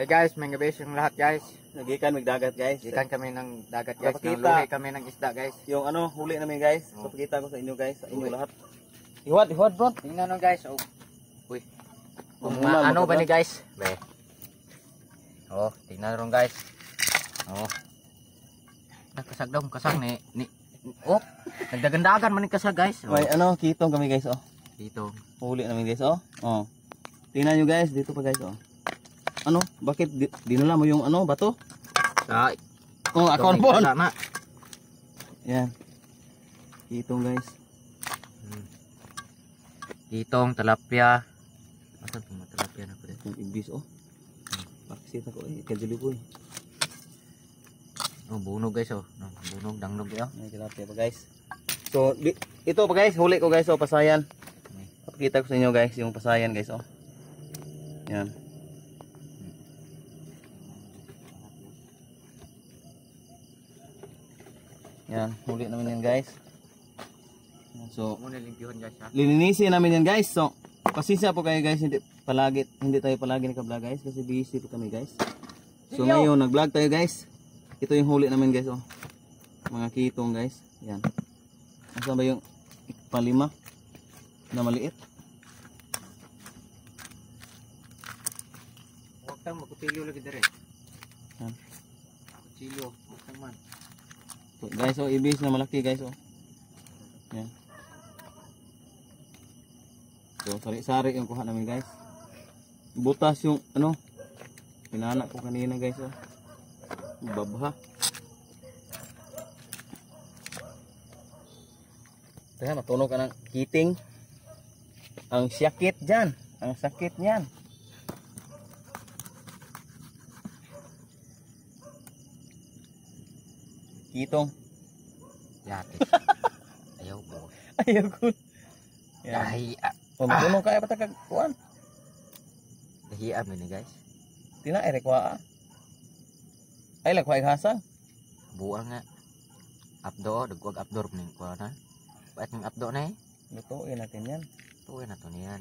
Hey guys, may gabi yung lahat guys. Nagikan magdagat guys. Ikan kami ng dagat guys. Papakita. Naluhi kami ng isda guys. Yung ano, huli namin guys. So pakita ko sa inyo guys, sa inyo Huli. lahat. Iwad bro. Tingnan nyo guys. Oh. Uy. Kung Muna, ano ba magkabla. ni guys? Be. Oh, tingnan nyo guys. Oh. Nakasag daw, kasag ni oh, nagdagandagan man ni kasag guys. Oh. May ano, kitong kami guys oh. Dito. Huli namin guys oh. Oh. Tingnan nyo guys, dito pa guys oh. Ano? Bakit dinala mo yung ano, bato? Sa Oh, account po. na. Yan. Kitong guys. Ditong talapia. Asan tong talapia na ko dito? Yung ibis oh. Pakisita ko eh, kadili ko eh. Oh, bunog guys oh. No, bunog dangnog yo. May tilapia pa guys. So, ito pa guys, huli ko guys oh, pasayan. Pakita ko sa inyo guys, yung pasayan guys oh. Yan. Yan, huli namin yan guys. So, Muna limpyuhan guys ha. lininisin namin yan guys. So, pasensya po kayo guys, hindi tayo palagi naka-vlog guys kasi busy po kami guys. So ngayon nag-vlog tayo guys. Ito yung huli namin guys oh. Mga kitong guys. Yan. Asa ba yung palima na maliit? Huwag kang magkutilyo lagi dire. Yan. Kutilyo, huwag kang man. So, guys oh, ibis na malaki guys oh. Yan. So sari-sari yung kuha namin guys. Butas yung ano, pinana ko kanina guys oh. Babha. Kaya matunog ka ng kiting. Ang sakit dyan. Ang sakit niyan. Kitong. Yate. Ayaw ko. Ayaw ko. Yan. Dahiya. O matunog kaya pa kuan. Dahiya mo ni guys. Tina erekwa. Ay lagway hasang. Buang nga. Abdo, dagwag abdor ning ko na. Ba't ng abdo na eh? Lutuin natin yan. Tuwin na to niyan.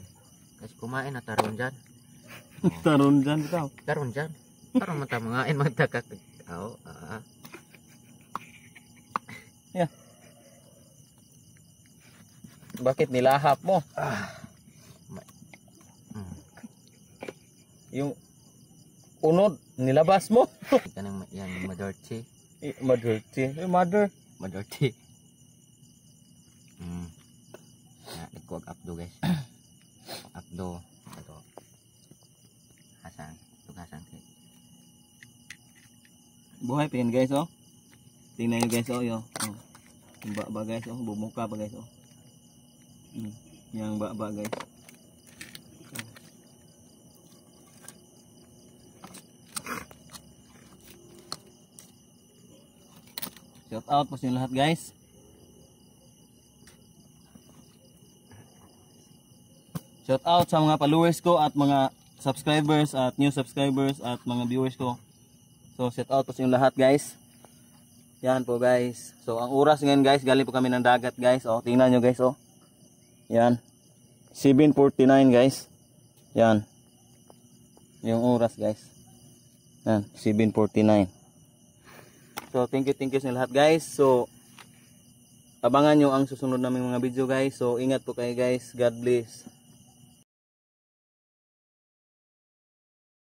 Guys, kumain na taron dyan. Taron dyan ikaw. Taron dyan. Taron man ta mangain magtakak. Oo. Yeah. Bakit nilahap mo? Yung unod nilabas mo. Kanang yan madirty. Madirty. Mother. Madirty. Na dagwag abdo guys. Abdo. Ito. Hasang. Ito hasang. Buhay pa yan guys oh. Tingnan nyo guys oh. Yung ba guys oh. Bumuka pa guys oh. Yang ba guys. Shout out po sa inyo lahat guys. Shout out sa mga followers ko at mga subscribers at new subscribers at mga viewers ko. So shout out po sa inyo lahat guys. Yan po guys. So ang oras ngayon guys, galing po kami ng dagat guys. Oh, tingnan nyo guys oh. Yan. 7:49 guys. Yan. Yung oras guys. Yan, 7:49. So thank you sa lahat guys. So abangan nyo ang susunod naming mga video guys. So ingat po kayo guys. God bless.